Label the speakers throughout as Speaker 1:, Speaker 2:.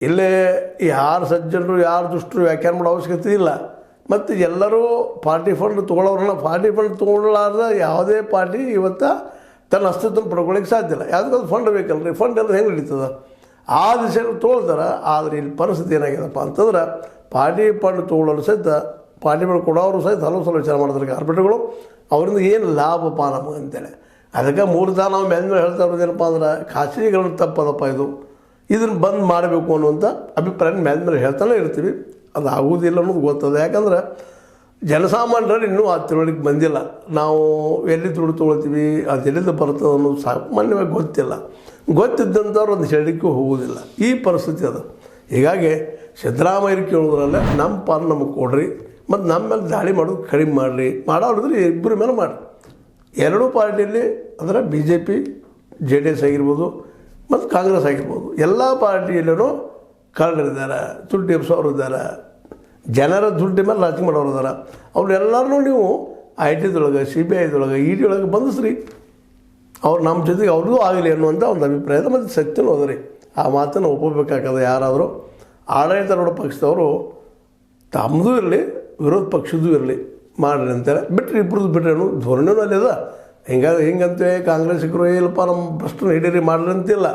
Speaker 1: ಇಲ್ಲೇ ಯಾರು ಸಜ್ಜನರು ಯಾರು ದುಷ್ಟರು ವ್ಯಾಖ್ಯಾನ ಮಾಡೋ ಅವಶ್ಯಕತೆ ಇಲ್ಲ. ಮತ್ತು ಎಲ್ಲರೂ ಪಾರ್ಟಿ ಫಂಡ್ ತೊಗೊಳ್ಳೋರನ್ನ ಪಾರ್ಟಿ ಫಂಡ್ ತೊಗೊಳ್ಳಾರ್ದ ಯಾವುದೇ ಪಾರ್ಟಿ ಇವತ್ತು ತನ್ನ ಅಸ್ತಿತ್ವ ಪಡ್ಕೊಳ್ಳಿಕ್ಕೆ ಸಾಧ್ಯ ಇಲ್ಲ. ಯಾವುದಕ್ಕೊಂದು ಫಂಡ್ ಬೇಕಲ್ರಿ, ಫಂಡ್ ಎಲ್ಲ ಹೆಂಗೆ ನಡೀತದೆ? ಆ ದಿಶೆಯಲ್ಲಿ ತೊಗೊಳ್ತಾರೆ. ಆದರೆ ಇಲ್ಲಿ ಪರಿಸ್ಥಿತಿ ಏನಾಗ್ಯದಪ್ಪ ಅಂತಂದ್ರೆ ಪಾರ್ಟಿ ಫಂಡ್ ತೊಗೊಳ್ಳೋರು ಸಹಿತ ಪಾರ್ಟಿ ಫಂಡ್ ಕೊಡೋರು ಸಹಿತ ಹಲವು ಸಲ ವಿಚಾರ ಮಾಡ್ತಾರೆ ಕಾರ್ಪೊರೇಟ್ಗಳು, ಅವರಿಂದ ಏನು ಲಾಭಪ್ಪ ನಮಗೆ ಅಂತೇಳಿ. ಅದಕ್ಕೆ 3 ದಿನ ನಾವು ಮೇಲೆ ಹೇಳ್ತಾ ಇರೋದೇನಪ್ಪ ಅಂದ್ರೆ ಖಾಸಗಿಗಳನ್ನು ತಪ್ಪದಪ್ಪ ಇದನ್ನು ಬಂದ್ ಮಾಡಬೇಕು ಅನ್ನುವಂಥ ಅಭಿಪ್ರಾಯ ಮೇಲೆ ಹೇಳ್ತಾನೆ ಇರ್ತೀವಿ. ಅದು ಆಗುವುದಿಲ್ಲ ಅನ್ನೋದು ಗೊತ್ತದೆ. ಯಾಕಂದ್ರೆ ಜನಸಾಮಾನ್ಯರು ಇನ್ನೂ ಆ ತಿಳುವಳಿಕೆ ಬಂದಿಲ್ಲ. ನಾವು ಎಲ್ಲಿ ದುಡ್ಡು ತೊಗೊಳ್ತೀವಿ, ಅದು ಎಲ್ಲಿಂದ ಬರ್ತದೆ ಅನ್ನೋದು ಸಾಮಾನ್ಯವಾಗಿ ಗೊತ್ತಿಲ್ಲ. ಗೊತ್ತಿದ್ದಂಥವ್ರು ಒಂದು ಹೇಳಲಿಕ್ಕೂ ಹೋಗೋದಿಲ್ಲ. ಈ ಪರಿಸ್ಥಿತಿ ಅದು. ಹೀಗಾಗಿ ಸಿದ್ದರಾಮಯ್ಯ ಕೇಳೋದ್ರಲ್ಲೇ ನಮ್ಮ ಪಾಲು ನಮಗೆ ಕೊಡ್ರಿ, ಮತ್ತು ನಮ್ಮ ಮೇಲೆ ದಾಳಿ ಮಾಡೋದು ಕಡಿಮೆ ಮಾಡಿರಿ. ಮಾಡೋರಿದ್ರೆ ಇಬ್ಬರ ಮೇಲೆ ಮಾಡಿರಿ. ಎರಡೂ ಪಾರ್ಟಿಯಲ್ಲಿ ಅಂದರೆ BJP JDS ಆಗಿರ್ಬೋದು ಮತ್ತು ಕಾಂಗ್ರೆಸ್ ಆಗಿರ್ಬೋದು, ಎಲ್ಲ ಪಾರ್ಟಿಯಲ್ಲೂ ಕಳ್ಳರಿದ್ದಾರೆ, ದುಡ್ಡು ಎಬ್ಸೋರು ಇದ್ದಾರೆ, ಜನರ ದುಡ್ಡು ಮೇಲೆ ರಾಜಕೀಯ ಮಾಡೋರು ಇದ್ದಾರೆ. ಅವ್ರೆಲ್ಲರೂ ನೀವು IT CBIದೊಳಗೆ ED ಒಳಗೆ ಬಂಧಿಸ್ರಿ. ಅವ್ರು ನಮ್ಮ ಜೊತೆಗೆ ಅವ್ರಿಗೂ ಆಗಲಿ ಅನ್ನುವಂಥ ಒಂದು ಅಭಿಪ್ರಾಯದ ಮತ್ತು ಸತ್ಯನೂ ಅದ ರೀ. ಆ ಮಾತನ್ನು ಒಪ್ಪಬೇಕಾಗದ ಯಾರಾದರೂ ಆಡಳಿತಾರೂಢ ಪಕ್ಷದವರು ತಮ್ಮದೂ ಇರಲಿ ವಿರೋಧ ಪಕ್ಷದೂ ಇರಲಿ ಮಾಡ್ರಿ ಅಂತೇಳಿ ಬಿಟ್ಟರೆ ಇಬ್ಬರದ್ದು ಬಿಟ್ಟರೆ ಅನ್ನೋ ಧೋರಣೆನೂ ಅಲ್ಲಿ ಅದ. ಹಿಂಗಂತೇಳಿ ಕಾಂಗ್ರೆಸ್ಸಿಗರು ಇಲ್ಲಪ್ಪ ನಮ್ಮ ಭ್ರಷ್ಟನ ಹಿಡೀರಿ ಮಾಡ್ರಿ ಅಂತಿಲ್ಲ.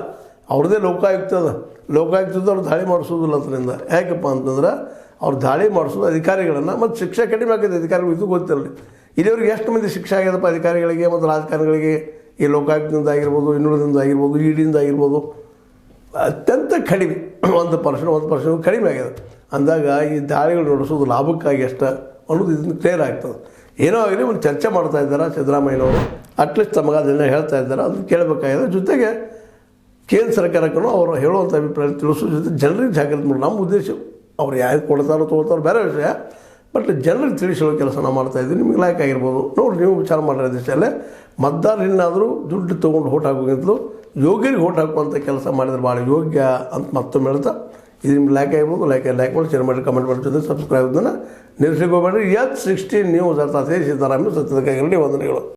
Speaker 1: ಅವ್ರದ್ದೇ ಲೋಕಾಯುಕ್ತ ಅದ. ಲೋಕಾಯುಕ್ತದವ್ರು ದಾಳಿ ಮಾಡಿಸೋದಿಲ್ಲ ಅದರಿಂದ. ಯಾಕಪ್ಪ ಅಂತಂದ್ರೆ ಅವ್ರು ದಾಳಿ ಮಾಡಿಸೋದು ಅಧಿಕಾರಿಗಳನ್ನು ಮತ್ತು ಶಿಕ್ಷೆ ಕಡಿಮೆ ಆಗಿದೆ ಅಧಿಕಾರಿಗಳು. ಇದು ಗೊತ್ತಿಲ್ಲ ರೀ. ಇಲ್ಲಿವ್ರಿಗೆ ಎಷ್ಟು ಮಂದಿ ಶಿಕ್ಷೆ ಆಗ್ಯದಪ್ಪ ಅಧಿಕಾರಿಗಳಿಗೆ ಮತ್ತು ರಾಜಕಾರಣಿಗಳಿಗೆ? ಈ ಲೋಕಾಯುಕ್ತದಿಂದ ಆಗಿರ್ಬೋದು, ಇನ್ನೂರದಿಂದ ಆಗಿರ್ಬೋದು, EDಯಿಂದ ಆಗಿರ್ಬೋದು, ಅತ್ಯಂತ ಕಡಿಮೆ 1% ಕಡಿಮೆ ಆಗಿದೆ. ಅಂದಾಗ ಈ ದಾಳಿಗಳು ನಡೆಸೋದು ಲಾಭಕ್ಕಾಗಿ ಅಷ್ಟೇ ಅನ್ನೋದು ಇದನ್ನು ಕ್ಲಿಯರ್ ಆಗ್ತದೆ. ಏನೋ ಆಗಲಿ ಒಂದು ಚರ್ಚೆ ಮಾಡ್ತಾ ಇದ್ದಾರೆ ಸಿದ್ದರಾಮಯ್ಯನವರು. ಅಟ್ಲೀಸ್ಟ್ ತಮಗೆ ಅದನ್ನು ಹೇಳ್ತಾ ಇದ್ದಾರೆ, ಅದನ್ನು ಕೇಳಬೇಕಾಗಿದೆ. ಜೊತೆಗೆ ಕೇಂದ್ರ ಸರ್ಕಾರಕ್ಕೂ ಅವರು ಹೇಳುವಂಥ ಅಭಿಪ್ರಾಯ ತಿಳಿಸೋ ಜೊತೆ ಜನರಿಗೆ ಜಾಗೃತಿ ಮಾಡಿ ನಮ್ಮ ಉದ್ದೇಶ ಅವ್ರು ಯಾರು ಕೊಡ್ತಾರೋ ತೊಗೊಳ್ತಾರೋ ಬೇರೆ ವಿಷಯ, ಬಟ್ ಜನರಿಗೆ ತಿಳಿಸೋ ಕೆಲಸ ನಾವು ಮಾಡ್ತಾಯಿದ್ದೀವಿ. ನಿಮಗೆ ಲೈಕ್ ಆಗಿರ್ಬೋದು ನೋಡಿ, ನೀವು ವಿಚಾರ ಮಾಡಿರೋ ದಿಶೆಯಲ್ಲೇ ಮತದಾರರಿನ್ನಾದರೂ ದುಡ್ಡು ತೊಗೊಂಡು ಓಟ್ ಹಾಕೋಕ್ಕಿಂತಲೂ ಯೋಗ್ಯರಿಗೆ ಓಟ್ ಹಾಕುವಂಥ ಕೆಲಸ ಮಾಡಿದ್ರೆ ಭಾಳ ಯೋಗ್ಯ ಅಂತ ಮತ್ತೊಮ್ಮೆ ಹೇಳ್ತಾ, ಇದು ನಿಮ್ಗೆ ಲೈಕ್ ಆಗಿರ್ಬೋದು, ಲೈಕ್ ಮಾಡಿ, ಶೇರ್ ಮಾಡಿ, ಕಮೆಂಟ್ ಮಾಡಿ, ಜೊತೆ ಸಬ್ಸ್ಕ್ರೈಬ್ ಅದನ್ನು ನಿಲ್ಲಿಸಕ್ಕೆ ಹೋಗಬೇಡ್ರಿ. H16 ನ್ಯೂಸ್ ಅರ್ಥಾತ್ ಸಿದ್ದರಾಮಯ್ಯ ಸತ್ಯದ ಕೈಗಳಲ್ಲಿ ವಂದನೆಗಳು.